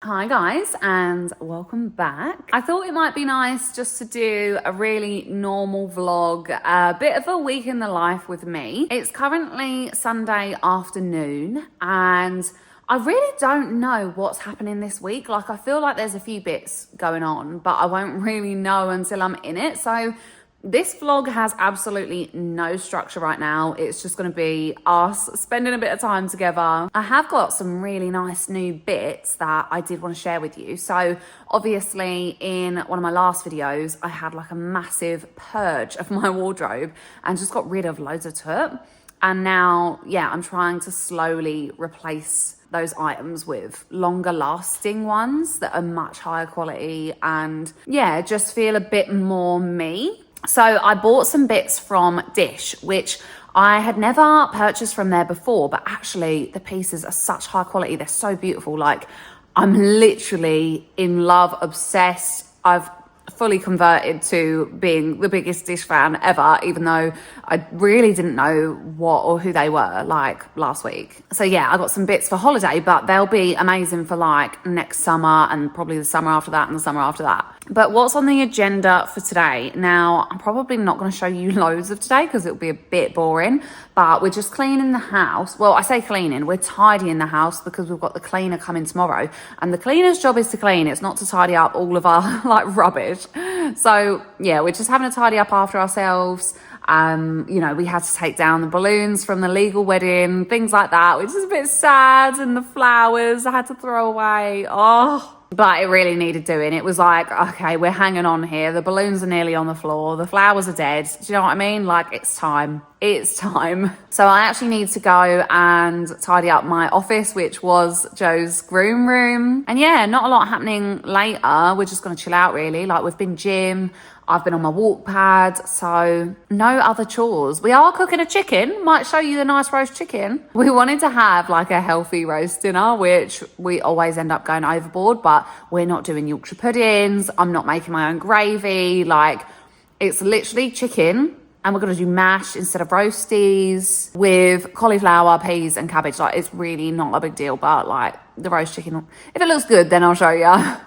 Hi guys, and welcome back. I thought it might be nice just to do a really normal vlog, a bit of a week in the life with me. It's currently Sunday afternoon and I really don't know what's happening this week. Like, I feel like there's a few bits going on, but I won't really know until I'm in it. So this vlog has absolutely no structure right now. It's just going to be us spending a bit of time together. I have got some really nice new bits that I did want to share with you. So obviously in one of my last videos, I had like a massive purge of my wardrobe and just got rid of loads of toot. And now, yeah, I'm trying to slowly replace those items with longer lasting ones that are much higher quality and yeah, just feel a bit more me. So I bought some bits from DISSH, which I had never purchased from there before, but actually the pieces are such high quality. They're so beautiful. Like, I'm literally in love, obsessed. I've fully converted to being the biggest DISSH fan ever, even though I really didn't know what or who they were like last week. So yeah, I got some bits for holiday, but they'll be amazing for like next summer and probably the summer after that and the summer after that. But what's on the agenda for today? Now, I'm probably not going to show you loads of today because it'll be a bit boring, but we're just cleaning the house. Well, I say cleaning, we're tidying the house because we've got the cleaner coming tomorrow. And the cleaner's job is to clean. It's not to tidy up all of our like rubbish. So yeah, we're just having to tidy up after ourselves. You know, we had to take down the balloons from the legal wedding, things like that, which is a bit sad. And the flowers I had to throw away. Oh, but it really needed doing. It was like, okay, we're hanging on here. The balloons are nearly on the floor. The flowers are dead. Do you know what I mean? Like, it's time. It's time. So I actually need to go and tidy up my office, which was Joe's groom room. And yeah, not a lot happening later. We're just going to chill out really. Like, we've been gym. I've been on my walk pad, so no other chores. We are cooking a chicken, might show you the nice roast chicken. We wanted to have like a healthy roast dinner, which we always end up going overboard, but we're not doing Yorkshire puddings. I'm not making my own gravy. Like, it's literally chicken and we're gonna do mash instead of roasties with cauliflower, peas and cabbage. Like, it's really not a big deal, but like the roast chicken, if it looks good, then I'll show you.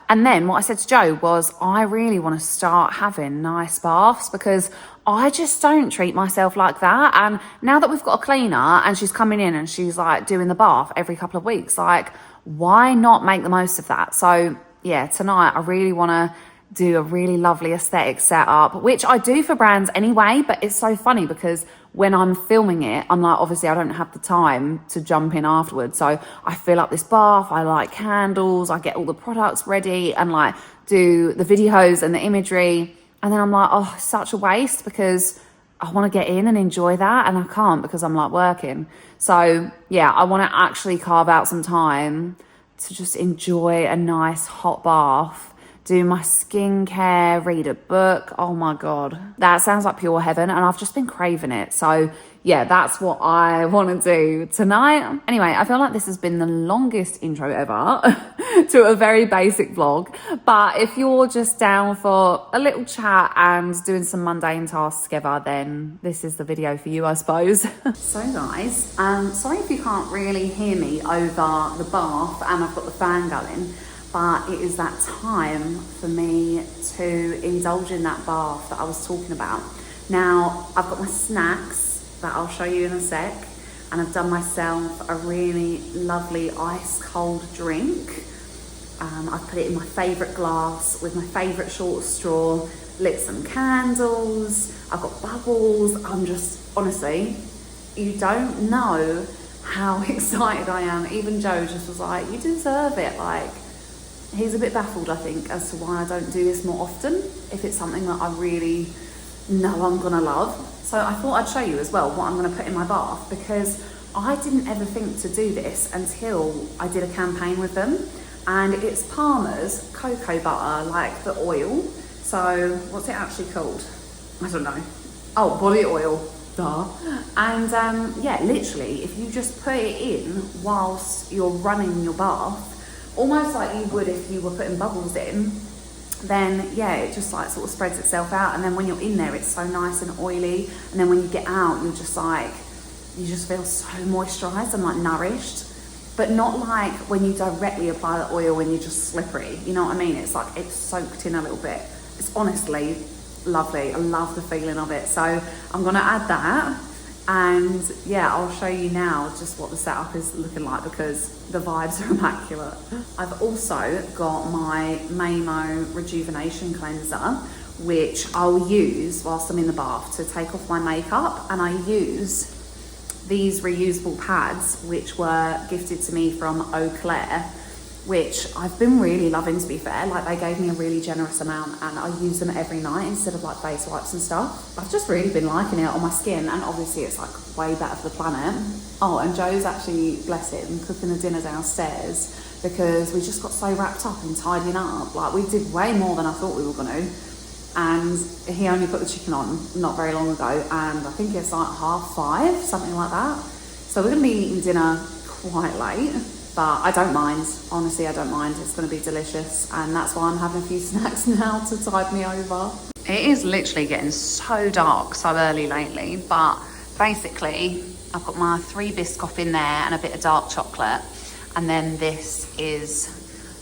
And then what I said to Joe was, I really want to start having nice baths because I just don't treat myself like that. And now that we've got a cleaner and she's coming in and she's like doing the bath every couple of weeks, like, why not make the most of that? So yeah, tonight I really want to do a really lovely aesthetic setup, which I do for brands anyway, but it's so funny because when I'm filming it, I'm like, obviously I don't have the time to jump in afterwards. So I fill up this bath, I light candles, I get all the products ready and like do the videos and the imagery. And then I'm like, oh, such a waste because I want to get in and enjoy that. And I can't because I'm like working. So yeah, I want to actually carve out some time to just enjoy a nice hot bath, do my skincare, read a book. Oh my God, that sounds like pure heaven. And I've just been craving it. So yeah, that's what I want to do tonight. Anyway, I feel like this has been the longest intro ever to a very basic vlog. But if you're just down for a little chat and doing some mundane tasks together, then this is the video for you, I suppose. So guys, sorry if you can't really hear me over the bath and I've got the fan going. But it is that time for me to indulge in that bath that I was talking about. Now, I've got my snacks that I'll show you in a sec, and I've done myself a really lovely ice cold drink. I've put it in my favourite glass with my favourite short straw, lit some candles, I've got bubbles. I'm just, honestly, you don't know how excited I am. Even Joe just was like, you deserve it. Like, he's a bit baffled, I think, as to why I don't do this more often, if it's something that I really know I'm gonna love. So I thought I'd show you as well what I'm gonna put in my bath, because I didn't ever think to do this until I did a campaign with them. And it's Palmer's cocoa butter, like the oil. So what's it actually called? I don't know. Oh, body oil, duh. And yeah, literally, if you just put it in whilst you're running your bath, almost like you would if you were putting bubbles in, then yeah, it just like sort of spreads itself out. And then when you're in there, it's so nice and oily. And then when you get out, you're just like, you just feel so moisturized and like nourished. but not like when you directly apply the oil when you're just slippery. You know what I mean? It's like it's soaked in a little bit. It's honestly lovely. I love the feeling of it. So I'm gonna add that, and yeah, I'll show you now just what the setup is looking like because the vibes are immaculate. I've also got my Mamo Rejuvenation Cleanser, which I'll use whilst I'm in the bath to take off my makeup, and I use these reusable pads which were gifted to me from Eau Claire, which I've been really loving, to be fair. Like, they gave me a really generous amount and I use them every night instead of like face wipes and stuff. I've just really been liking it on my skin, and obviously it's like way better for the planet. Oh, and Joe's actually, bless him, cooking the dinner downstairs because we just got so wrapped up in tidying up. Like, we did way more than I thought we were gonna. And he only put the chicken on not very long ago, and I think it's like 5:30, something like that. So we're gonna be eating dinner quite late, but I don't mind. Honestly, I don't mind. It's gonna be delicious, and that's why I'm having a few snacks now to tide me over. It is literally getting so dark so early lately, but basically I've got my 3 Biscoff in there and a bit of dark chocolate, and then this is,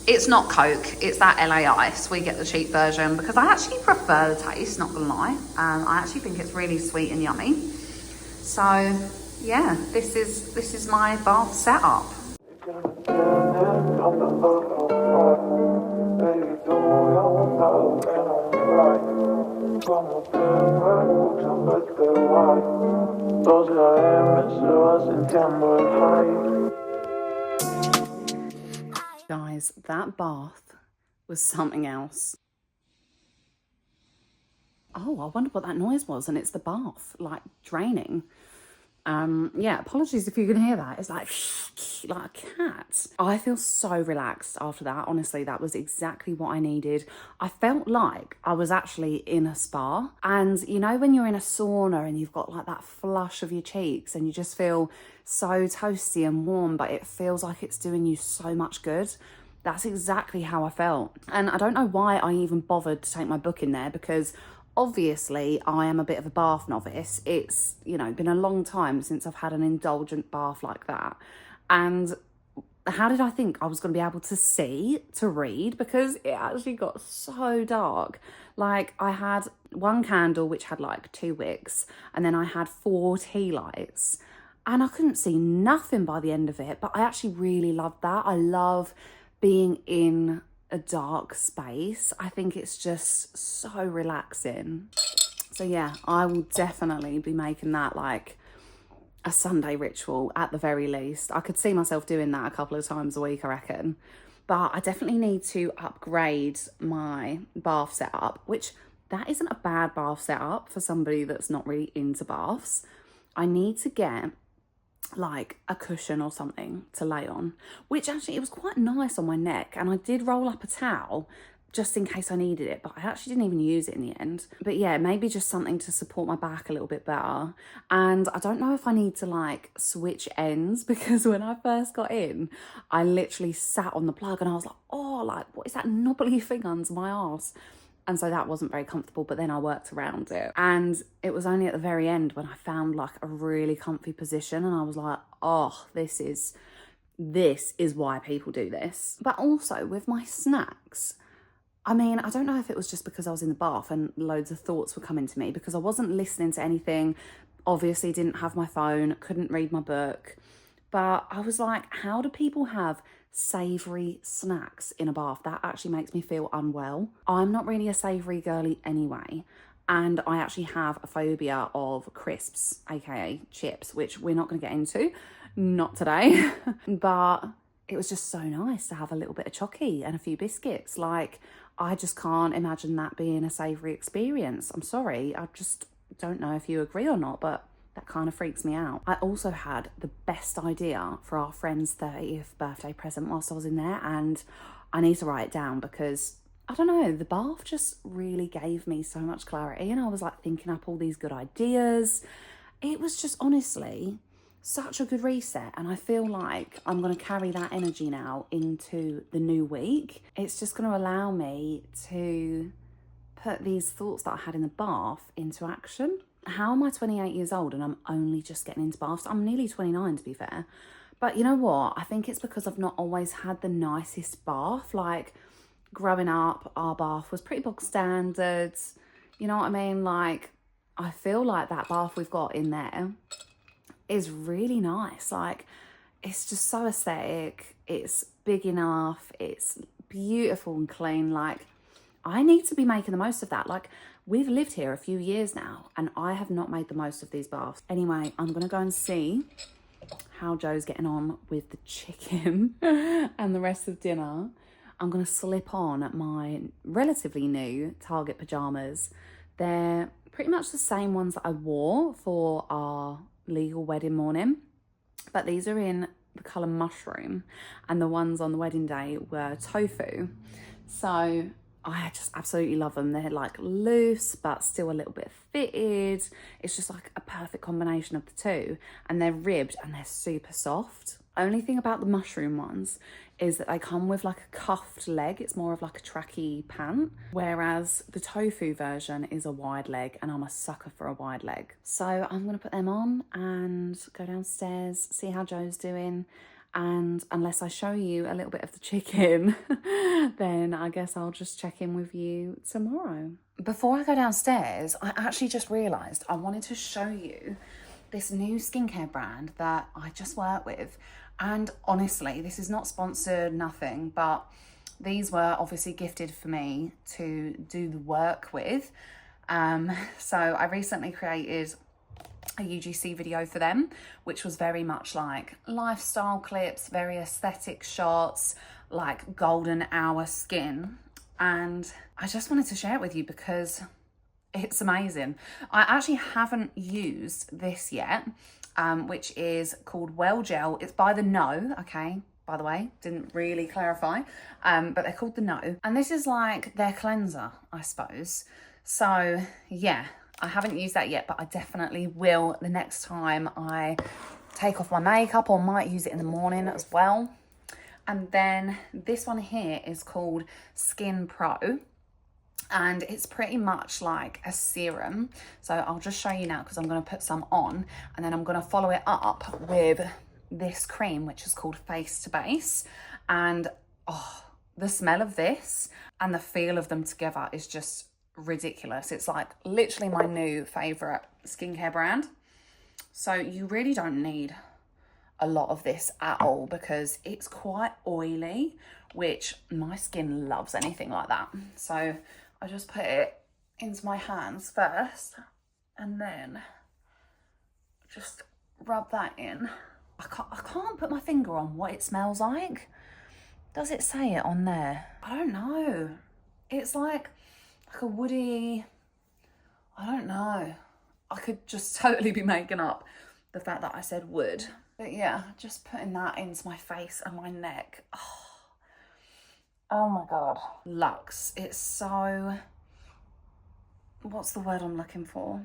it's not Coke, it's that LA Ice. We get the cheap version because I actually prefer the taste, not gonna lie. I actually think it's really sweet and yummy. So yeah, this is my bath setup. Guys, that bath was something else. Oh, I wonder what that noise was, and it's the bath, like, draining. Yeah, apologies if you can hear that. It's like a cat. I feel so relaxed after that. Honestly, that was exactly what I needed. I felt like I was actually in a spa. And you know when you're in a sauna and you've got like that flush of your cheeks and you just feel so toasty and warm, but it feels like it's doing you so much good? That's exactly how I felt. And I don't know why I even bothered to take my book in there, because obviously I am a bit of a bath novice. It's, you know, been a long time since I've had an indulgent bath like that. And how did I think I was going to be able to see, to read? Because it actually got so dark. Like, I had one candle which had like 2 wicks, and then I had 4 tea lights, and I couldn't see nothing by the end of it. But I actually really loved that. I love being in a dark space. I think it's just so relaxing. So yeah, I will definitely be making that like a Sunday ritual at the very least. I could see myself doing that a couple of times a week, I reckon. But I definitely need to upgrade my bath setup, which that isn't a bad bath setup for somebody that's not really into baths. I need to get like a cushion or something to lay on, which actually it was quite nice on my neck, and I did roll up a towel just in case I needed it, but I actually didn't even use it in the end. But yeah, maybe just something to support my back a little bit better. And I don't know if I need to like switch ends, because when I first got in, I literally sat on the plug and I was like, oh, like what is that knobbly thing under my arse? And so that wasn't very comfortable, but then I worked around it. And it was only at the very end when I found like a really comfy position, and I was like, oh, this is why people do this. But also with my snacks, I mean, I don't know if it was just because I was in the bath and loads of thoughts were coming to me, because I wasn't listening to anything, obviously didn't have my phone, couldn't read my book. But I was like, how do people have savoury snacks in a bath? That actually makes me feel unwell. I'm not really a savoury girly anyway, and I actually have a phobia of crisps, aka chips, which we're not going to get into, not today. But it was just so nice to have a little bit of chocky and a few biscuits. Like, I just can't imagine that being a savoury experience. I'm sorry, I just don't know if you agree or not, but that kind of freaks me out. I also had the best idea for our friend's 30th birthday present whilst I was in there, and I need to write it down because, I don't know, the bath just really gave me so much clarity, and I was like thinking up all these good ideas. It was just honestly such a good reset, and I feel like I'm going to carry that energy now into the new week. It's just going to allow me to put these thoughts that I had in the bath into action. How am I 28 years old and I'm only just getting into baths? I'm nearly 29 to be fair, But you know what? I think it's because I've not always had the nicest bath. Like, growing up, our bath was pretty bog standard. You know what I mean? Like, I feel like that bath we've got in there is really nice. Like, it's just so aesthetic. It's big enough. It's beautiful and clean. Like, I need to be making the most of that. Like, we've lived here a few years now and I have not made the most of these baths. Anyway, I'm going to go and see how Joe's getting on with the chicken and the rest of dinner. I'm going to slip on my relatively new Target pyjamas. They're pretty much the same ones that I wore for our legal wedding morning, but these are in the colour mushroom and the ones on the wedding day were tofu. So I just absolutely love them. They're like loose but still a little bit fitted. It's just like a perfect combination of the two, and they're ribbed and they're super soft. Only thing about the mushroom ones is that they come with like a cuffed leg. It's more of like a tracky pant, whereas the tofu version is a wide leg, and I'm a sucker for a wide leg. So I'm gonna put them on and go downstairs, see how Joe's doing. And unless I show you a little bit of the chicken, then I guess I'll just check in with you tomorrow. Before I go downstairs, I actually just realised I wanted to show you this new skincare brand that I just work with. And honestly, this is not sponsored, nothing, but these were obviously gifted for me to do the work with. So I recently created a UGC video for them, which was very much like lifestyle clips, very aesthetic shots, like golden hour skin. And I just wanted to share it with you because it's amazing. I actually haven't used this yet, which is called Well Gel. It's by the No, okay, by the way, didn't really clarify, but they're called the No. And this is like their cleanser, I suppose. So yeah, I haven't used that yet, but I definitely will the next time I take off my makeup, or might use it in the morning as well. And then this one here is called Skin Pro, and it's pretty much like a serum. So I'll just show you now because I'm going to put some on, and then I'm going to follow it up with this cream, which is called Face to Base. And oh, the smell of this and the feel of them together is just ridiculous. It's like literally my new favorite skincare brand. So you really don't need a lot of this at all because it's quite oily, which my skin loves anything like that. So I just put it into my hands first and then just rub that in. I can't put my finger on what it smells like. Does it say it on there? I don't know. It's like a woody, I don't know. I could just totally be making up the fact that I said wood. But yeah, just putting that into my face and my neck. Oh my God. Luxe. It's so, what's the word I'm looking for?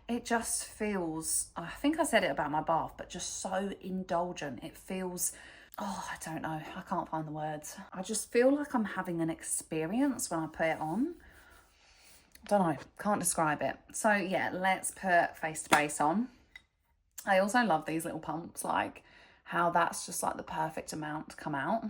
It just feels, I think I said it about my bath, but just so indulgent. It feels, oh, I don't know. I can't find the words. I just feel like I'm having an experience when I put it on. Don't know, can't describe it. So yeah, let's put Face to Base on. I also love these little pumps, like how that's just like the perfect amount to come out.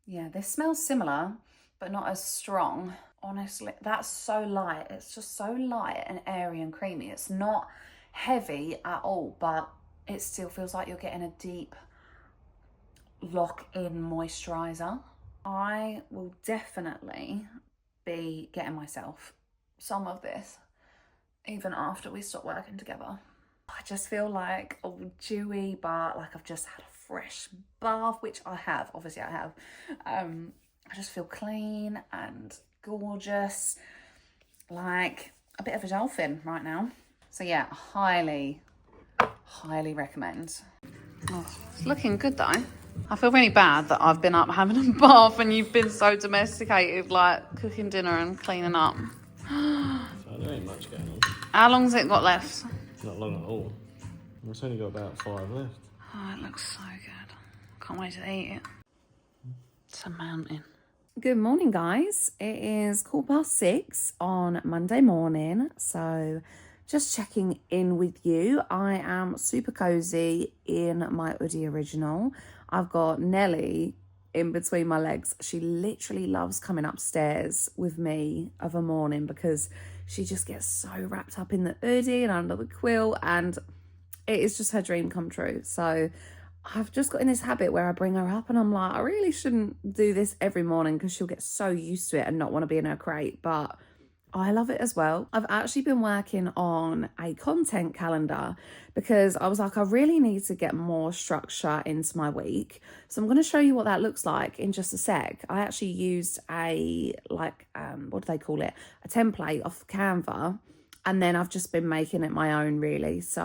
Yeah, this smells similar, but not as strong. Honestly, that's so light. It's just so light and airy and creamy. It's not heavy at all, but it still feels like you're getting a deep lock-in moisturizer. I will definitely be getting myself some of this even after we stop working together. I just feel like all dewy, but like I've just had a fresh bath, which I have, obviously I have. I just feel clean and gorgeous, like a bit of a dolphin right now. So yeah, highly recommend. Oh, it's looking good though. I feel really bad that I've been up having a bath and you've been so domesticated, like cooking dinner and cleaning up. So there ain't much going on. How long's it got left? Not long at all. It's only got about 5 left. Oh, it looks so good. Can't wait to eat it. It's a mountain. Good morning, guys. It is 6:15 on Monday morning. So just checking in with you. I am super cozy in my hoodie original. I've got Nelly in between my legs. She literally loves coming upstairs with me of a morning because she just gets so wrapped up in the hoodie and under the quilt, and it is just her dream come true. So I've just got in this habit where I bring her up and I'm like, I really shouldn't do this every morning because she'll get so used to it and not want to be in her crate, but I love it as well. I've actually been working on a content calendar because I was like, I really need to get more structure into my week. So I'm going to show you what that looks like in just a sec. I actually used a, what do they call it? A template off Canva. And then I've just been making it my own, really. So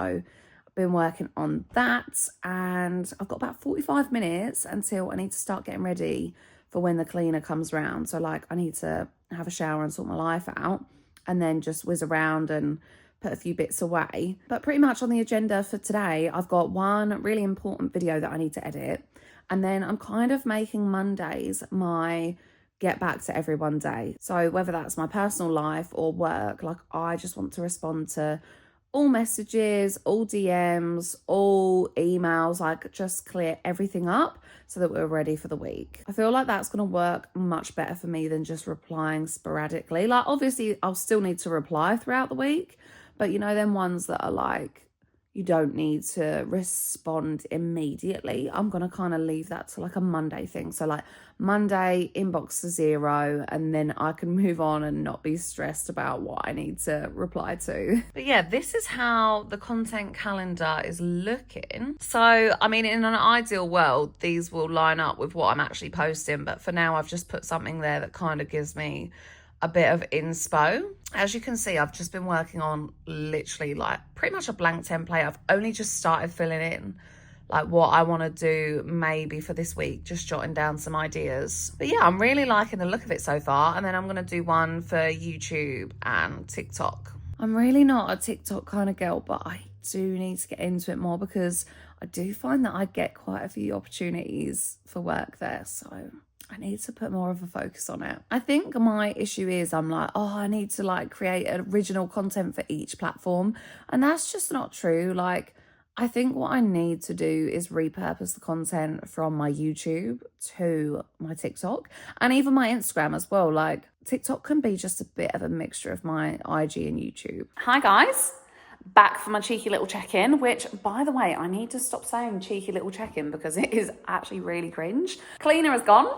I've been working on that. And I've got about 45 minutes until I need to start getting ready for when the cleaner comes round. So like I need to have a shower and sort my life out and then just whiz around and put a few bits away. But pretty much on the agenda for today, I've got one really important video that I need to edit. And then I'm kind of making Mondays my get back to everyone day. So whether that's my personal life or work, like I just want to respond to all messages, all DMs, all emails, like just clear everything up so that we're ready for the week. I feel like that's going to work much better for me than just replying sporadically. Like obviously I'll still need to reply throughout the week, but you know, them ones that are like, you don't need to respond immediately. I'm going to kind of leave that to like a Monday thing. So like Monday, inbox to 0, and then I can move on and not be stressed about what I need to reply to. But yeah, this is how the content calendar is looking. So, I mean, in an ideal world, these will line up with what I'm actually posting. But for now, I've just put something there that kind of gives me a bit of inspo. As you can see, I've just been working on literally like pretty much a blank template. I've only just started filling in like what I want to do maybe for this week, just jotting down some ideas. But yeah, I'm really liking the look of it so far. And then I'm going to do one for YouTube and TikTok. I'm really not a TikTok kind of girl, but I do need to get into it more because I do find that I get quite a few opportunities for work there. So I need to put more of a focus on it. I think my issue is I'm like, oh, I need to like create original content for each platform. And that's just not true. Like, I think what I need to do is repurpose the content from my YouTube to my TikTok and even my Instagram as well. Like TikTok can be just a bit of a mixture of my IG and YouTube. Hi guys. Back for my cheeky little check-in, which, by the way, I need to stop saying cheeky little check-in because it is actually really cringe. Cleaner has gone.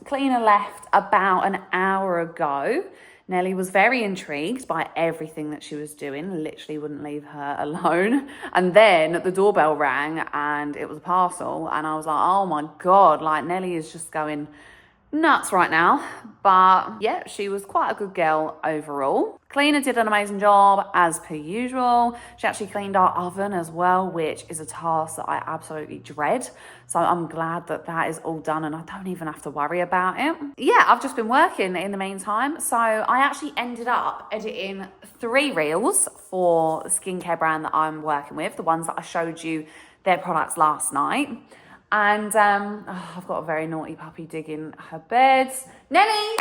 Cleaner left about an hour ago. Nelly was very intrigued by everything that she was doing, literally wouldn't leave her alone. And then the doorbell rang and it was a parcel. And I was like, oh my God, like Nelly is just going nuts right now. But yeah, she was quite a good girl overall. Cleaner did an amazing job as per usual. She actually cleaned our oven as well, which is a task that I absolutely dread. So I'm glad that that is all done and I don't even have to worry about it. Yeah, I've just been working in the meantime. So I actually ended up editing 3 reels for the skincare brand that I'm working with, the ones that I showed you their products last night. And I've got a very naughty puppy digging her bed. Nelly,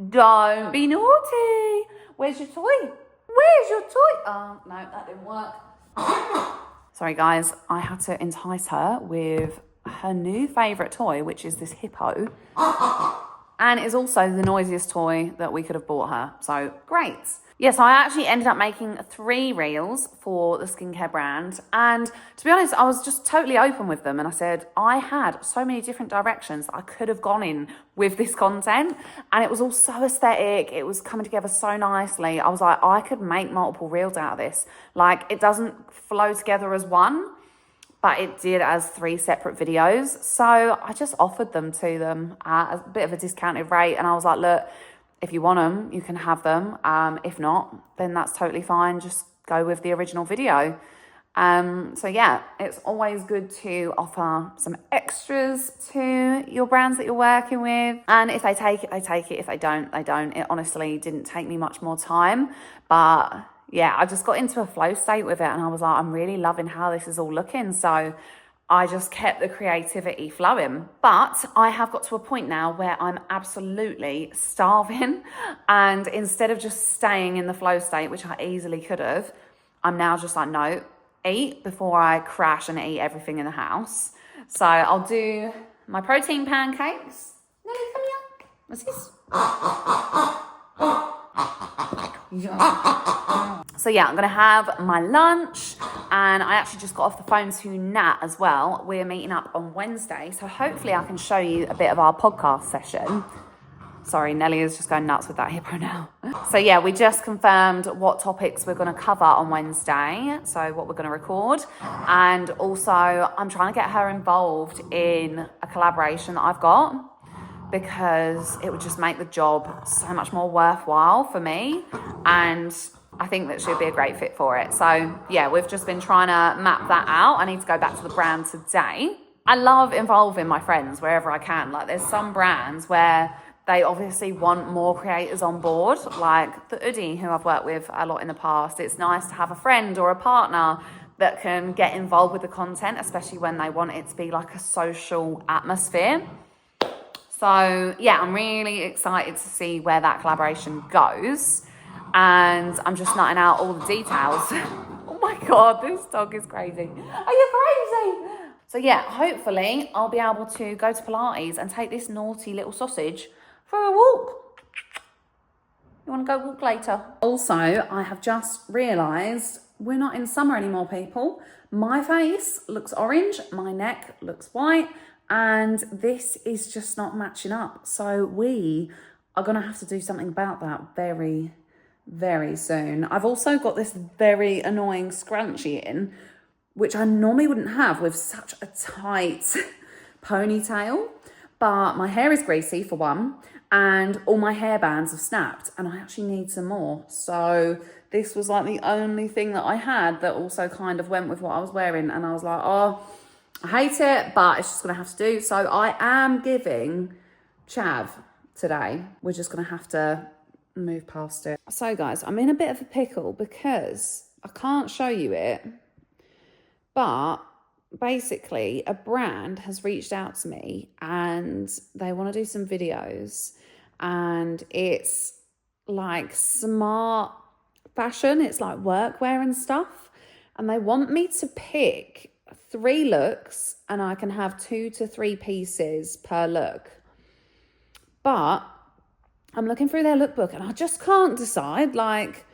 don't be naughty. Where's your toy? Where's your toy? Oh, no, that didn't work. Sorry, guys. I had to entice her with her new favourite toy, which is this hippo. And it's also the noisiest toy that we could have bought her. So, great. Yes, I actually ended up making 3 reels for the skincare brand. And to be honest, I was just totally open with them. And I said, I had so many different directions that I could have gone in with this content. And it was all so aesthetic. It was coming together so nicely. I was like, I could make multiple reels out of this. Like, it doesn't flow together as one, but it did as 3 separate videos. So I just offered them to them at a bit of a discounted rate. And I was like, look, if you want them, you can have them. If not, then that's totally fine. Just go with the original video. So yeah, it's always good to offer some extras to your brands that you're working with. And if they take it, they take it. If they don't, they don't. It honestly didn't take me much more time. But yeah, I just got into a flow state with it and I was like, I'm really loving how this is all looking. So I just kept the creativity flowing. But I have got to a point now where I'm absolutely starving. And instead of just staying in the flow state, which I easily could have, I'm now just like, no, eat before I crash and eat everything in the house. So I'll do my protein pancakes. Nelly, come here. What's this? So yeah, I'm gonna have my lunch, and I actually just got off the phone to Nat as well. We're meeting up on Wednesday, so hopefully I can show you a bit of our podcast session. Sorry, Nelly is just going nuts with that hippo now. So yeah, we just confirmed what topics we're gonna cover on Wednesday, so what we're gonna record. And also, I'm trying to get her involved in a collaboration that I've got, because it would just make the job so much more worthwhile for me. And I think that she'd be a great fit for it. So yeah, we've just been trying to map that out. I need to go back to the brand today. I love involving my friends wherever I can. Like, there's some brands where they obviously want more creators on board, like the Udi, who I've worked with a lot in the past. It's nice to have a friend or a partner that can get involved with the content, especially when they want it to be like a social atmosphere. So yeah, I'm really excited to see where that collaboration goes. And I'm just nutting out all the details. Oh my God, this dog is crazy. Are you crazy? So yeah, hopefully I'll be able to go to Pilates and take this naughty little sausage for a walk. You want to go walk later? Also, I have just realised we're not in summer anymore, people. My face looks orange, my neck looks white, and this is just not matching up. So we are going to have to do something about that very, very soon. I've also got this very annoying scrunchie in, which I normally wouldn't have with such a tight ponytail. But my hair is greasy for one, and all my hairbands have snapped, and I actually need some more. So this was like the only thing that I had that also kind of went with what I was wearing. And I was like, oh, I hate it, but it's just going to have to do. So I am giving chav today. We're just going to have to move past it. So guys, I'm in a bit of a pickle because I can't show you it, but basically a brand has reached out to me and they want to do some videos, and it's like smart fashion. It's like workwear and stuff. And they want me to pick 3 looks, and I can have 2 to 3 pieces per look. But I'm looking through their lookbook and I just can't decide. Like,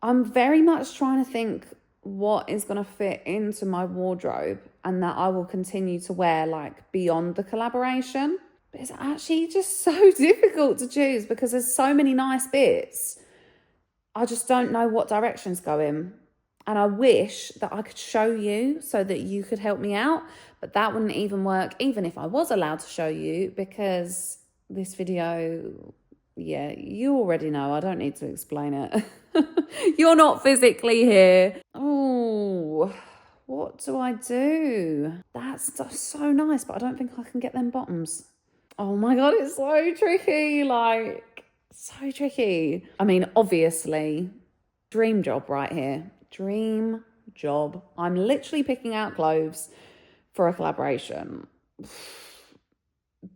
I'm very much trying to think what is going to fit into my wardrobe and that I will continue to wear, like, beyond the collaboration. But it's actually just so difficult to choose because there's so many nice bits. I just don't know what directions go in. And I wish that I could show you so that you could help me out. But that wouldn't even work, even if I was allowed to show you, because this video, yeah, you already know. I don't need to explain it. You're not physically here. Oh, what do I do? That's so nice, but I don't think I can get them bottoms. Oh my God, it's so tricky. Like, so tricky. I mean, obviously, dream job right here. Dream job. I'm literally picking out clothes for a collaboration.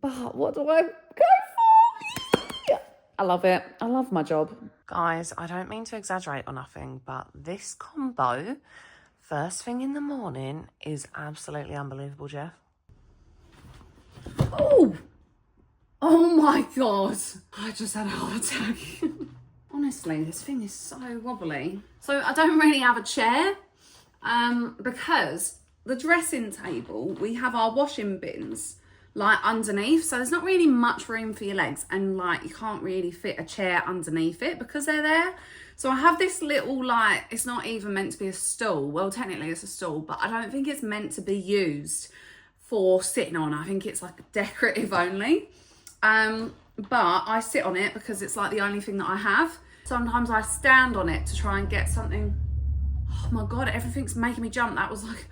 But what do I go for? I love it. I love my job. Guys, I don't mean to exaggerate or nothing, but this combo, first thing in the morning, is absolutely unbelievable, Jeff. Oh! Oh my God. I just had a heart attack. Honestly, this thing is so wobbly. So I don't really have a chair because the dressing table, we have our washing bins like underneath. So there's not really much room for your legs, and like you can't really fit a chair underneath it because they're there. So I have this little, like, it's not even meant to be a stool. Well, technically it's a stool, but I don't think it's meant to be used for sitting on. I think it's like decorative only. But I sit on it because it's like the only thing that I have. Sometimes I stand on it to try and get something. Oh my God, everything's making me jump. That was like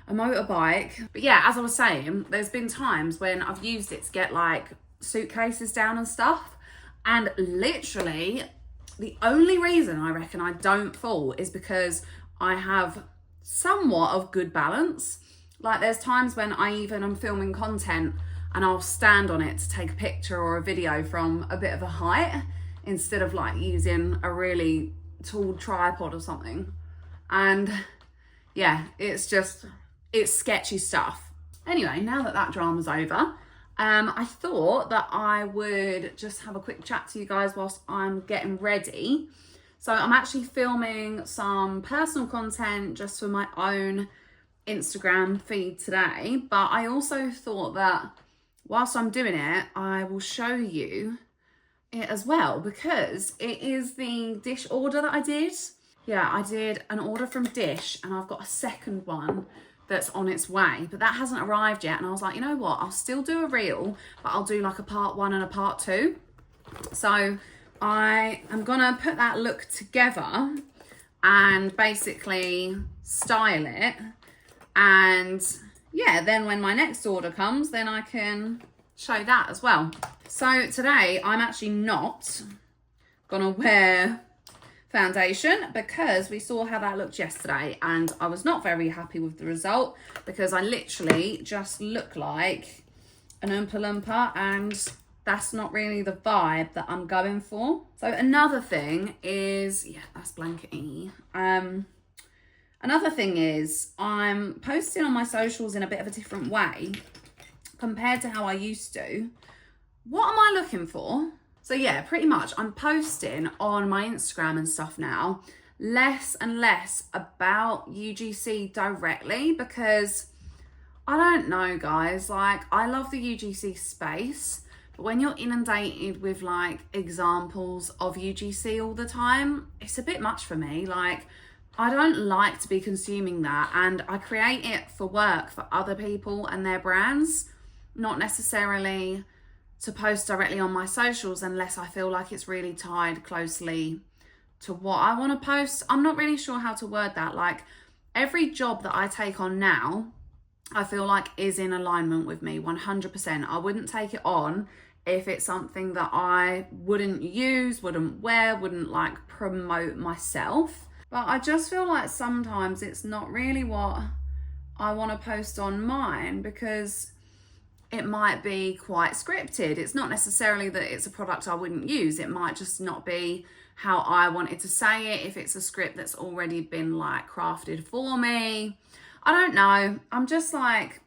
a motorbike. But yeah, as I was saying, there's been times when I've used it to get like suitcases down and stuff. And literally the only reason I reckon I don't fall is because I have somewhat of good balance. Like there's times when I even am filming content and I'll stand on it to take a picture or a video from a bit of a height instead of like using a really tall tripod or something. And yeah, it's sketchy stuff. Anyway, now that that drama's over, I thought that I would just have a quick chat to you guys whilst I'm getting ready. So I'm actually filming some personal content just for my own Instagram feed today, but I also thought that whilst I'm doing it, I will show you it as well, because it is the DISSH order that I did. Yeah, I did an order from DISSH and I've got a second one that's on its way, but that hasn't arrived yet. And I was like, you know what, I'll still do a reel, but I'll do like a part 1 and a part 2. So I am gonna put that look together and basically style it. And yeah, then when my next order comes, then I can show that as well. So today I'm actually not gonna wear foundation because we saw how that looked yesterday and I was not very happy with the result because I literally just look like an Oompa Loompa, and that's not really the vibe that I'm going for. So another thing is, yeah, that's blankety. Another thing is I'm posting on my socials in a bit of a different way compared to how I used to. What am I looking for? So yeah, pretty much I'm posting on my Instagram and stuff now less and less about UGC directly, because I don't know, guys, like I love the UGC space, but when you're inundated with like examples of UGC all the time, it's a bit much for me. Like I don't like to be consuming that, and I create it for work for other people and their brands, not necessarily to post directly on my socials unless I feel like it's really tied closely to what I want to post. I'm not really sure how to word that. Like every job that I take on now, I feel like is in alignment with me 100%. I wouldn't take it on if it's something that I wouldn't use, wouldn't wear, wouldn't like promote myself. But I just feel like sometimes it's not really what I want to post on mine, because it might be quite scripted. It's not necessarily that it's a product I wouldn't use. It might just not be how I wanted to say it if it's a script that's already been like crafted for me. I don't know. I'm just like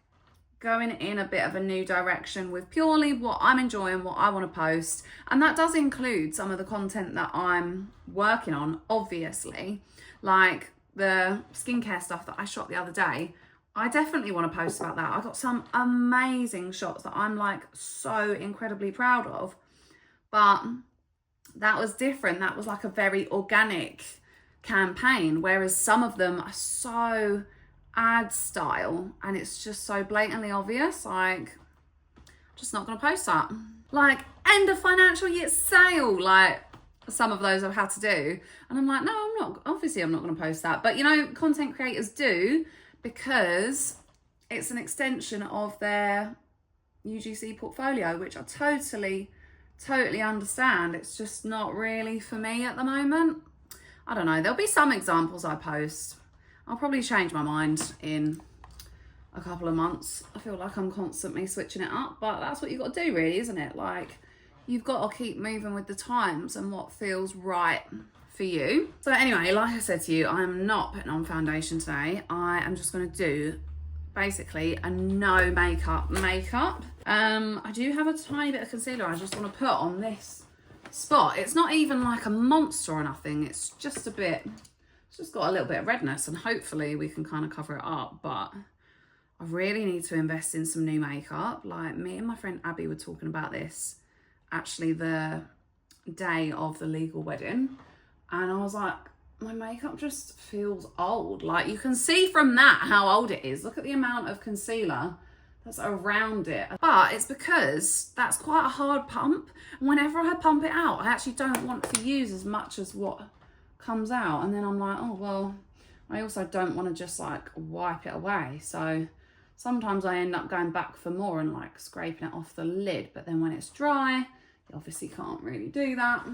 going in a bit of a new direction with purely what I'm enjoying, what I want to post. And that does include some of the content that I'm working on, obviously. Like the skincare stuff that I shot the other day. I definitely want to post about that. I got some amazing shots that I'm like so incredibly proud of. But that was different. That was like a very organic campaign, whereas some of them are so ad style and it's just so blatantly obvious. Like, just not going to post that. Like, end of financial year sale, like some of those I've had to do. And I'm like, no, I'm not. Obviously, I'm not going to post that. But, you know, content creators do, because it's an extension of their UGC portfolio, which I totally understand. It's just not really for me at the moment. I don't know. There'll be some examples I post. I'll probably change my mind in a couple of months. I feel like I'm constantly switching it up, but that's what you've got to do really, isn't it? Like, you've got to keep moving with the times and what feels right for you. So anyway, like I said to you, I'm not putting on foundation today. I am just going to do basically a no makeup. I do have a tiny bit of concealer I just want to put on this spot. It's not even like a monster or nothing. It's just a bit, it's just got a little bit of redness, and hopefully we can kind of cover it up. But I really need to invest in some new makeup. Like, me and my friend Abby were talking about this actually the day of the legal wedding. And I was like, my makeup just feels old. Like, you can see from that how old it is. Look at the amount of concealer that's around it. But it's because that's quite a hard pump. And whenever I pump it out, I actually don't want to use as much as what comes out. And then I'm like, oh, well, I also don't want to just like wipe it away. So sometimes I end up going back for more and like scraping it off the lid. But then when it's dry, you obviously can't really do that.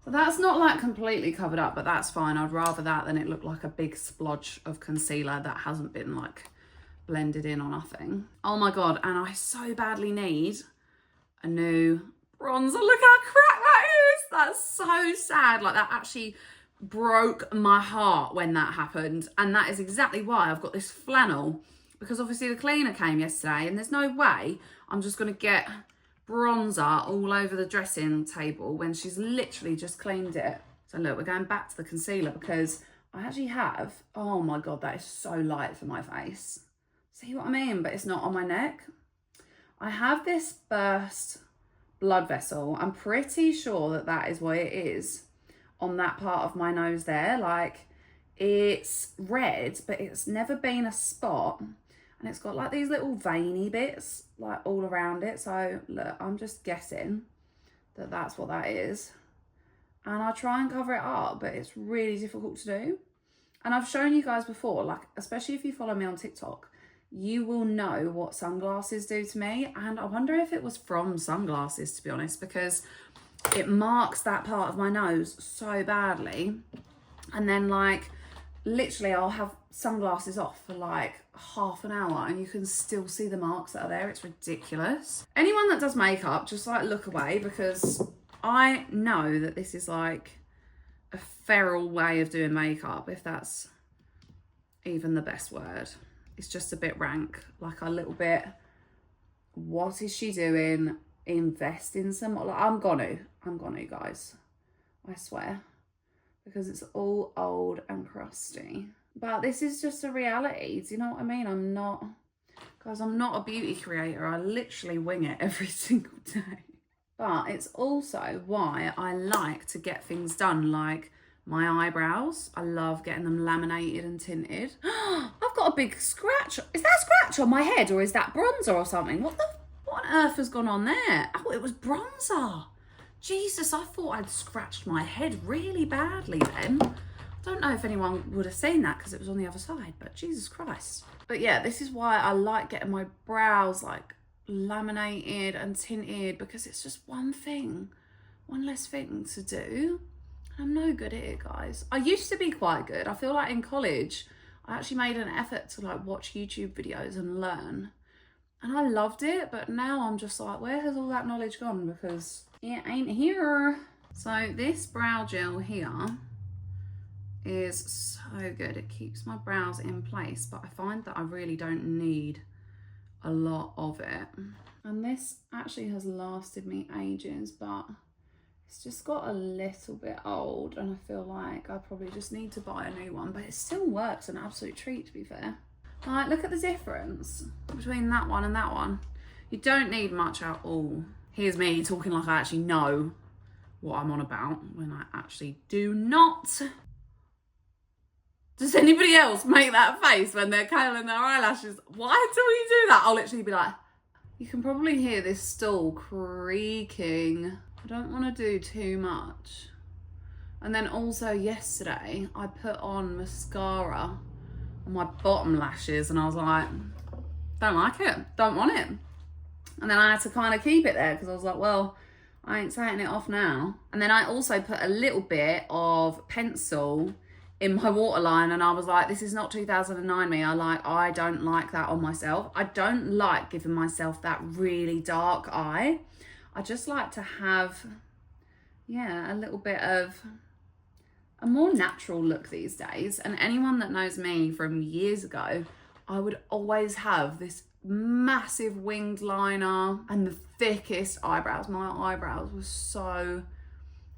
So that's not like completely covered up, but that's fine. I'd rather that than it look like a big splodge of concealer that hasn't been like blended in or nothing. Oh my God, and I so badly need a new bronzer. Look how cracked that is. That's so sad. Like that actually broke my heart when that happened. And that is exactly why I've got this flannel, because obviously the cleaner came yesterday and there's no way I'm just gonna get bronzer all over the dressing table when she's literally just cleaned it. So look, we're going back to the concealer because I actually have, oh my God, that is so light for my face. See what I mean? But it's not on my neck. I have this burst blood vessel. I'm pretty sure that that is what it is on that part of my nose there. Like it's red, but it's never been a spot. And it's got like these little veiny bits like all around it. So look, I'm just guessing that that's what that is. And I try and cover it up, but it's really difficult to do. And I've shown you guys before, like, especially if you follow me on TikTok, you will know what sunglasses do to me. And I wonder if it was from sunglasses, to be honest, because it marks that part of my nose so badly. And then like, literally I'll have sunglasses off for like half an hour and you can still see the marks that are there. It's ridiculous. Anyone that does makeup, just like look away, because I know that this is like a feral way of doing makeup, if that's even the best word. It's just a bit rank, like a little bit, what is she doing? Invest in some, like, I'm gonna guys, I swear, because it's all old and crusty. But this is just a reality, do you know what I mean? I'm not a beauty creator. I literally wing it every single day. But it's also why I like to get things done, like my eyebrows. I love getting them laminated and tinted. I've got a big scratch. Is that a scratch on my head or is that bronzer or something? What on earth has gone on there? Oh, it was bronzer. Jesus, I thought I'd scratched my head really badly then. Don't know if anyone would have seen that because it was on the other side, but Jesus Christ. But yeah, this is why I like getting my brows like laminated and tinted, because it's just one less thing to do. I'm no good at it, guys. I used to be quite good. I feel like in college, I actually made an effort to like watch YouTube videos and learn. And I loved it, but now I'm just like, where has all that knowledge gone? Because it ain't here. So this brow gel here is so good. It keeps my brows in place, but I find that I really don't need a lot of it. And this actually has lasted me ages, but it's just got a little bit old and I feel like I probably just need to buy a new one, but it still works, an absolute treat to be fair. Like, look at the difference between that one and that one. You don't need much at all. Here's me talking like I actually know what I'm on about when I actually do not. Does anybody else make that face when they're curling their eyelashes? Why do you do that? I'll literally be like, you can probably hear this stool creaking. I don't want to do too much. And then also yesterday, I put on mascara on my bottom lashes and I was like, don't like it, don't want it. And then I had to kind of keep it there because I was like, well, I ain't taking it off now. And then I also put a little bit of pencil in my waterline and I was like, this is not 2009 me. I don't like that on myself. I don't like giving myself that really dark eye. I just like to have, yeah, a little bit of a more natural look these days. And anyone that knows me from years ago, I would always have this massive winged liner and the thickest eyebrows. My eyebrows were so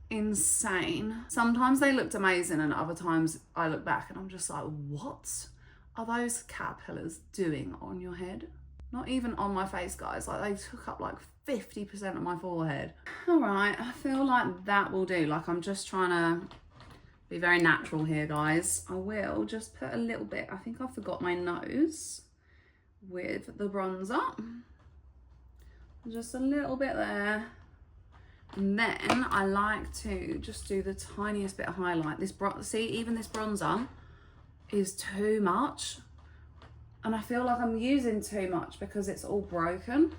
insane. Sometimes they looked amazing and other times I look back and I'm just like, what are those caterpillars doing on your head? Not even on my face, guys. Like, they took up like 50% of my forehead. All right, I feel like that will do. Like, I'm just trying to be very natural here, guys. I will just put a little bit. I think I forgot my nose with the bronzer. Just a little bit there. And then I like to just do the tiniest bit of highlight. See, even this bronzer is too much. And I feel like I'm using too much because it's all broken.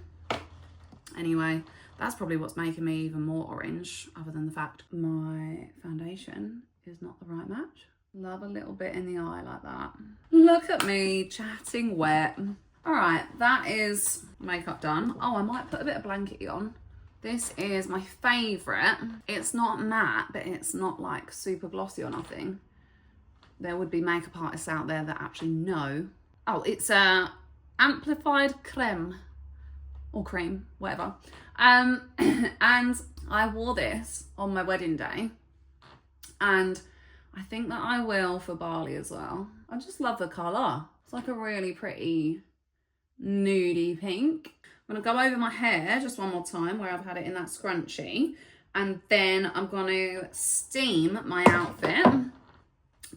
Anyway, That's probably what's making me even more orange, other than the fact my foundation is not the right match. Love a little bit in the eye like that. Look at me chatting wet. All right, that is makeup done. Oh, I might put a bit of blankety on. This is my favourite. It's not matte, but it's not like super glossy or nothing. There would be makeup artists out there that actually know. Oh, it's a amplified creme or cream, whatever. And I wore this on my wedding day, and I think that I will for Bali as well. I just love the colour. It's like a really pretty nudie pink. I'm gonna go over my hair just one more time where I've had it in that scrunchie, and then I'm gonna steam my outfit,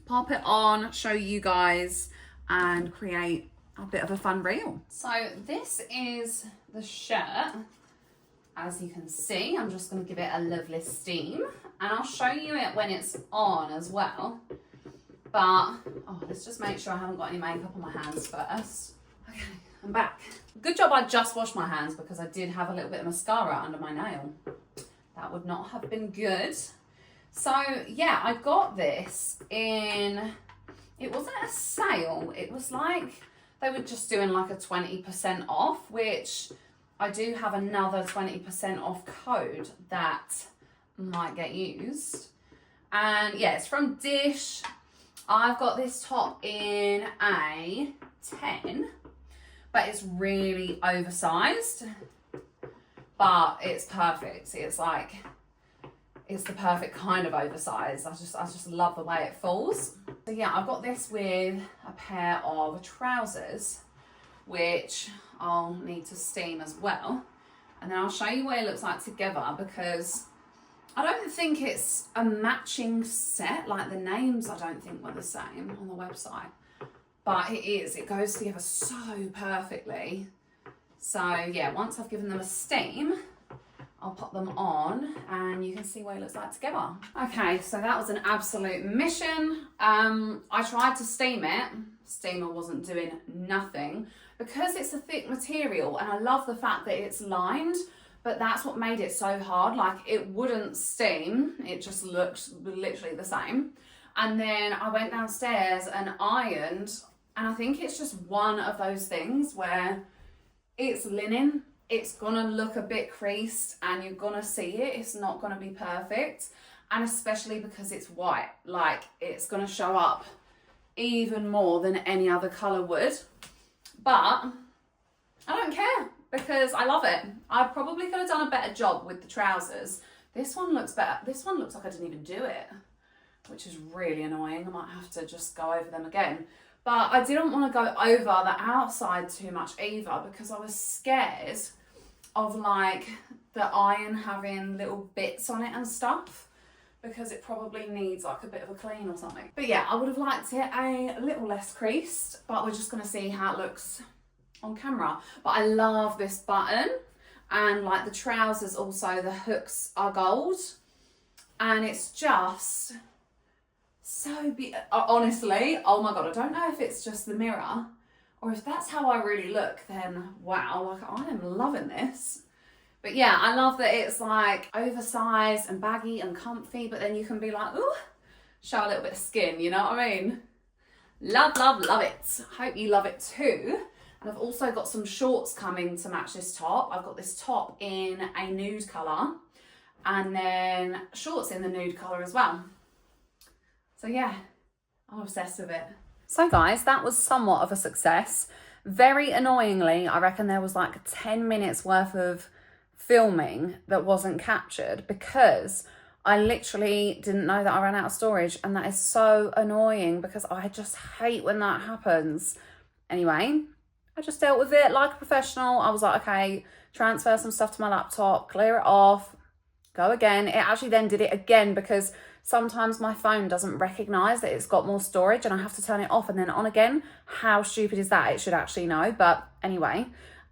pop it on, show you guys, and create a bit of a fun reel. So this is the shirt. As you can see, I'm just going to give it a lovely steam, and I'll show you it when it's on as well. But, oh, let's just make sure I haven't got any makeup on my hands first. Okay, I'm back. Good job I just washed my hands, because I did have a little bit of mascara under my nail. That would not have been good. So, yeah, I got this in, it wasn't a sale. It was like, they were just doing like a 20% off, which I do have another 20% off code that might get used. And yeah, it's from DISSH. I've got this top in a 10, but it's really oversized, but it's perfect. It's like, it's the perfect kind of oversized. I just love the way it falls. So yeah, I've got this with a pair of trousers, which I'll need to steam as well. And then I'll show you what it looks like together, because I don't think it's a matching set. Like, the names I don't think were the same on the website, but it is. It goes together so perfectly. So yeah, once I've given them a steam, I'll pop them on and you can see what it looks like together. Okay, so that was an absolute mission. I tried to steam it. Steamer wasn't doing nothing, because it's a thick material, and I love the fact that it's lined, but that's what made it so hard. Like, it wouldn't steam. It just looked literally the same. And then I went downstairs and ironed, and I think it's just one of those things where it's linen. It's gonna look a bit creased and you're gonna see it. It's not gonna be perfect. And especially because it's white, like, it's gonna show up even more than any other color would. But I don't care, because I love it. I probably could have done a better job with the trousers. This one looks better. This one looks like I didn't even do it, which is really annoying. I might have to just go over them again. But I didn't want to go over the outside too much either, because I was scared of like the iron having little bits on it and stuff, because it probably needs like a bit of a clean or something. But yeah, I would have liked it a little less creased, but we're just going to see how it looks on camera. But I love this button, and like the trousers also, the hooks are gold, and it's just so honestly, oh my god, I don't know if it's just the mirror or if that's how I really look, then wow, like, I am loving this. But yeah, I love that it's like oversized and baggy and comfy, but then you can be like, ooh, show a little bit of skin, you know what I mean? Love, love, love it. Hope you love it too. And I've also got some shorts coming to match this top. I've got this top in a nude colour, and then shorts in the nude colour as well. So yeah, I'm obsessed with it. So guys, that was somewhat of a success. Very annoyingly, I reckon there was like 10 minutes worth of filming that wasn't captured, because I literally didn't know that I ran out of storage, and that is so annoying because I just hate when that happens. Anyway, I just dealt with it like a professional. I was like, okay, transfer some stuff to my laptop, clear it off, go again. It actually then did it again because sometimes my phone doesn't recognize that it's got more storage and I have to turn it off and then on again. How stupid is that? It should actually know. But anyway,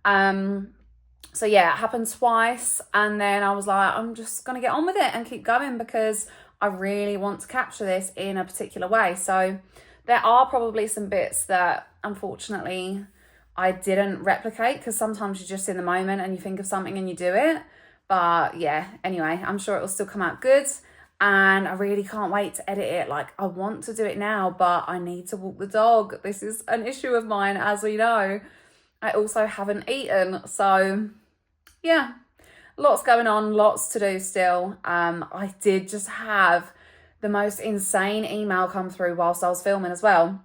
so yeah, it happened twice, and then I was like, I'm just gonna get on with it and keep going because I really want to capture this in a particular way. So there are probably some bits that unfortunately I didn't replicate, because sometimes you're just in the moment and you think of something and you do it. But yeah, anyway, I'm sure it will still come out good. And I really can't wait to edit it. Like, I want to do it now, but I need to walk the dog. This is an issue of mine, as we know. I also haven't eaten. So yeah, lots going on, lots to do still. I did just have the most insane email come through whilst I was filming as well.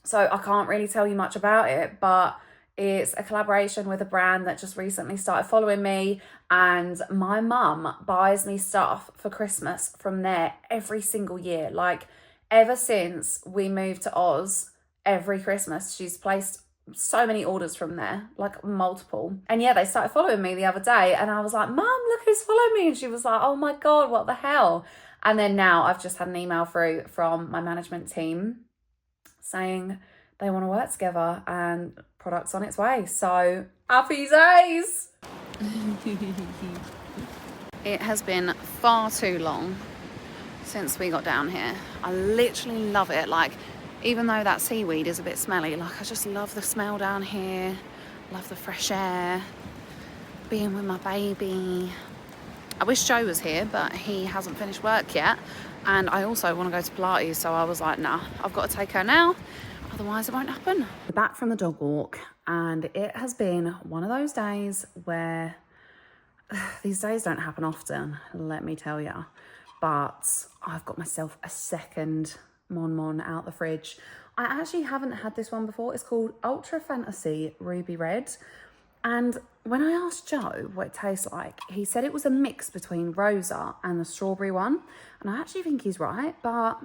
So I can't really tell you much about it, but it's a collaboration with a brand that just recently started following me, and my mum buys me stuff for Christmas from there every single year. Like, ever since we moved to Oz, every Christmas she's placed so many orders from there, like multiple. And yeah, they started following me the other day, and I was like, Mum, look who's following me. And she was like, oh my God, what the hell? And then now I've just had an email through from my management team saying they want to work together and products on its way. So happy days. It has been far too long since we got down here. I literally love it. Like, even though that seaweed is a bit smelly, like, I just love the smell down here, love the fresh air, being with my baby. I wish Joe was here, but he hasn't finished work yet. And I also want to go to Pilates, so I was like, nah, I've got to take her now, otherwise it won't happen. We're back from the dog walk, and it has been one of those days where these days don't happen often, let me tell you. But I've got myself a second Mon out the fridge. I actually haven't had this one before. It's called Ultra Fantasy Ruby Red. And when I asked Joe what it tastes like, he said it was a mix between Rosa and the strawberry one. And I actually think he's right, but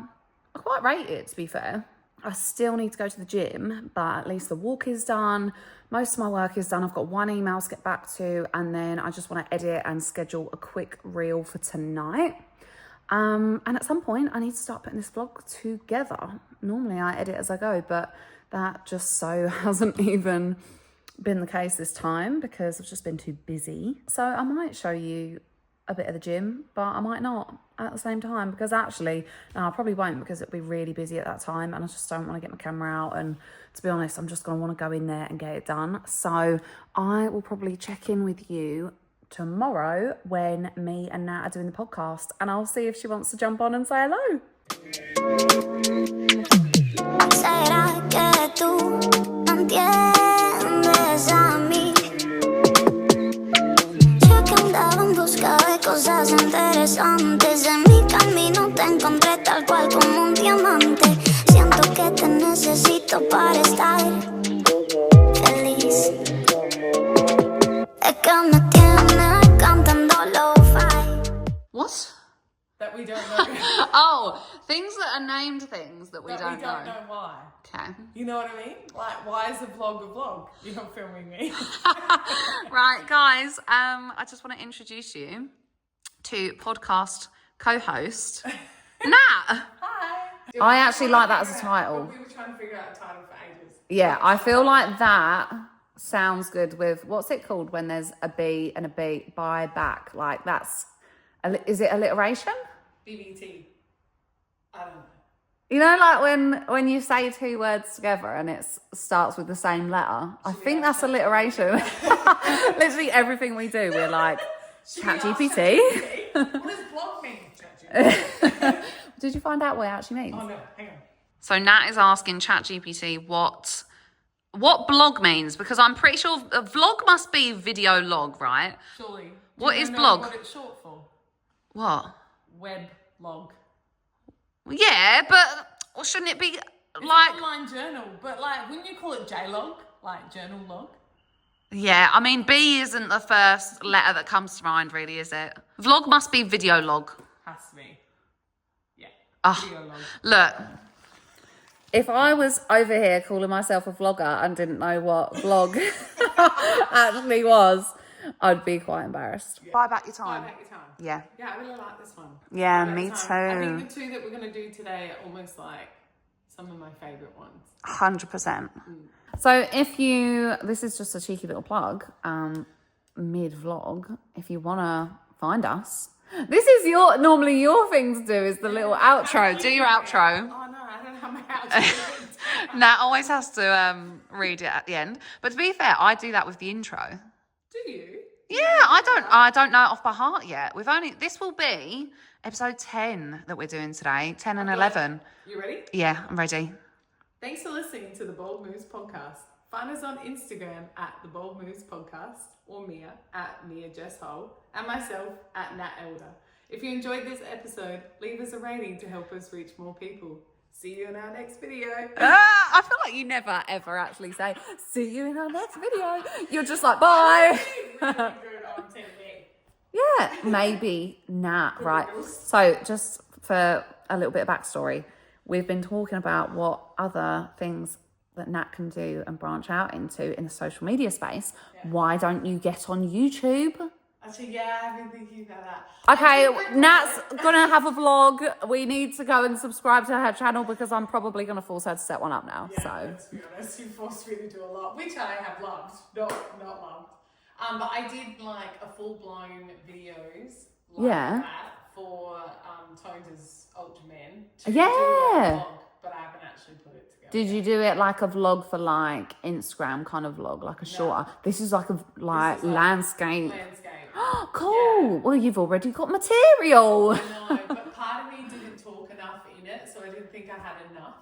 I quite rate it, to be fair. I still need to go to the gym, but at least the walk is done. Most of my work is done. I've got one email to get back to, and then I just want to edit and schedule a quick reel for tonight. And at some point, I need to start putting this vlog together. Normally, I edit as I go, but that just so hasn't even been the case this time because I've just been too busy. So I might show you a bit of the gym, but I might not at the same time, because actually, no, I probably won't, because it'll be really busy at that time and I just don't want to get my camera out. And to be honest, I'm just going to want to go in there and get it done. So I will probably check in with you tomorrow when me and Nat are doing the podcast, and I'll see if she wants to jump on and say hello. ¿Será que tú no entiendes a mí? Yo que andaba en busca de cosas interesantes, en mi camino te encontré tal cual como un diamante. Siento que te necesito para estar feliz. Es que me tienes cantando lo-fi. What? That we don't know. Oh, things that are named things that we don't know. We don't know why. Okay. You know what I mean? Like, why is a vlog a vlog? You're not filming me. Right, guys, I just want to introduce you to podcast co-host, Nat. Hi. I actually like that as a title. We were trying to figure out a title for ages. Yeah, I feel like that sounds good with, what's it called when there's a B and a B, by back? Like, that's, is it alliteration? BBT. I don't know. You know, like when you say two words together and it starts with the same letter. I think that's alliteration. Literally everything we do, we're like, ChatGPT. What does blog mean, ChatGPT? Did you find out what it actually means? Oh no, hang on. So Nat is asking ChatGPT what blog means, because I'm pretty sure a vlog must be video log, right? Surely. What is blog? What it's short for? What? Web log. Yeah, but shouldn't it be It's like an online journal, but like, wouldn't you call it J-log? Like journal log? Yeah, I mean, B isn't the first letter that comes to mind, really, is it? Vlog must be video log. Has to be. Yeah. Oh, Video log. look. If I was over here calling myself a vlogger and didn't know what vlog actually was, I'd be quite embarrassed. Yeah. Buy back your time. Buy back your time. Yeah. Yeah, I really like this one. Yeah, me too. I think the two that we're going to do today are almost like some of my favourite ones. 100%. So if you, this is just a cheeky little plug, mid-vlog, if you want to find us. This is normally your thing to do, is the little outro. Do your outro. Oh no, I don't have my outro. Nat always has to read it at the end. But to be fair, I do that with the intro. Do you? Yeah, I don't know it off by heart yet. This will be episode 10 that we're doing today, 10 and 11. You ready? Yeah, I'm ready. Thanks for listening to the Bold Moves podcast. Find us on Instagram at the Bold Moves podcast, or Mia at Mia Jess Hole, and myself at Nat Elder. If you enjoyed this episode, leave us a rating to help us reach more people. See you in our next video. I feel like you never ever actually say, see you in our next video. You're just like, bye. Really good on TV. Yeah, maybe Nat, right. So just for a little bit of backstory, we've been talking about what other things that Nat can do and branch out into in the social media space. Yeah. Why don't you get on YouTube? Actually, yeah, I've been thinking about that. Okay, Nat's gonna have a vlog. We need to go and subscribe to her channel because I'm probably gonna force her to set one up now. Yeah, So let's be honest, you forced me to do a lot, which I have loved, not loved. But I did like a full-blown videos like Yeah. that for Tones' Ultraman. Yeah. Do a vlog, but I haven't actually put it together. did you do it like a vlog for like Instagram kind of vlog, like a shorter? This is like a landscape. Landscape. Cool. Yeah. Well, you've already got material. I know, but part of me didn't talk enough in it, so I didn't think I had enough.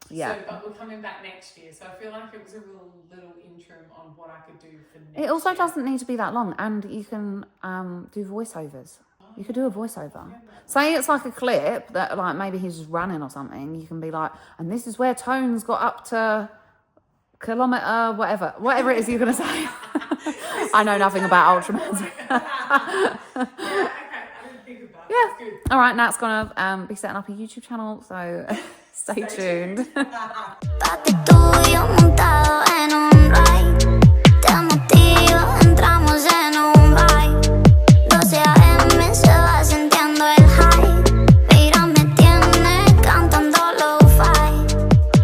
Yeah. So, but we're coming back next year, so I feel like it was a real little interim on what I could do for next It also year. doesn't need to be that long, and you can do voiceovers. You could do a voiceover. Say it's like a clip that, like, maybe he's just running or something. You can be like, and this is where Tones got up to kilometre, whatever it is you're gonna say. I know nothing about Ultramans. Yeah, okay, I didn't think about it. Yeah. That's good. All right, Nat's gonna be setting up a YouTube channel, so stay tuned. Papi tuyo montado en un ride. Te motivo, entramos en un vibe. 12 AM se va sintiendo el high. Mira, me tiene cantando lo-fi.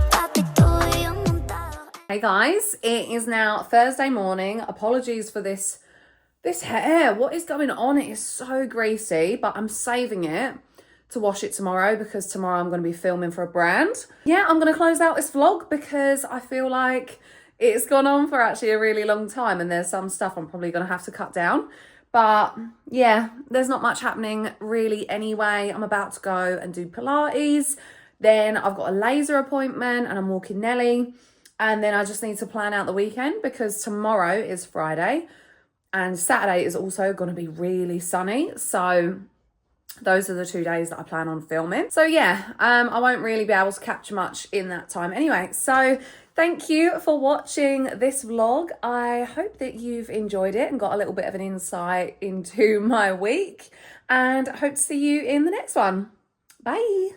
Papi tuyo montado. Hey guys, it is now Thursday morning. Apologies for this hair. What is going on? It is so greasy, but I'm saving it to wash it tomorrow because tomorrow I'm going to be filming for a brand. Yeah, I'm going to close out this vlog because I feel like it's gone on for actually a really long time and there's some stuff I'm probably going to have to cut down. But yeah, there's not much happening really anyway. I'm about to go and do Pilates. Then I've got a laser appointment and I'm walking Nelly. And then I just need to plan out the weekend because tomorrow is Friday and Saturday is also going to be really sunny. So those are the 2 days that I plan on filming. So yeah, I won't really be able to capture much in that time anyway. So thank you for watching this vlog. I hope that you've enjoyed it and got a little bit of an insight into my week. And I hope to see you in the next one. Bye.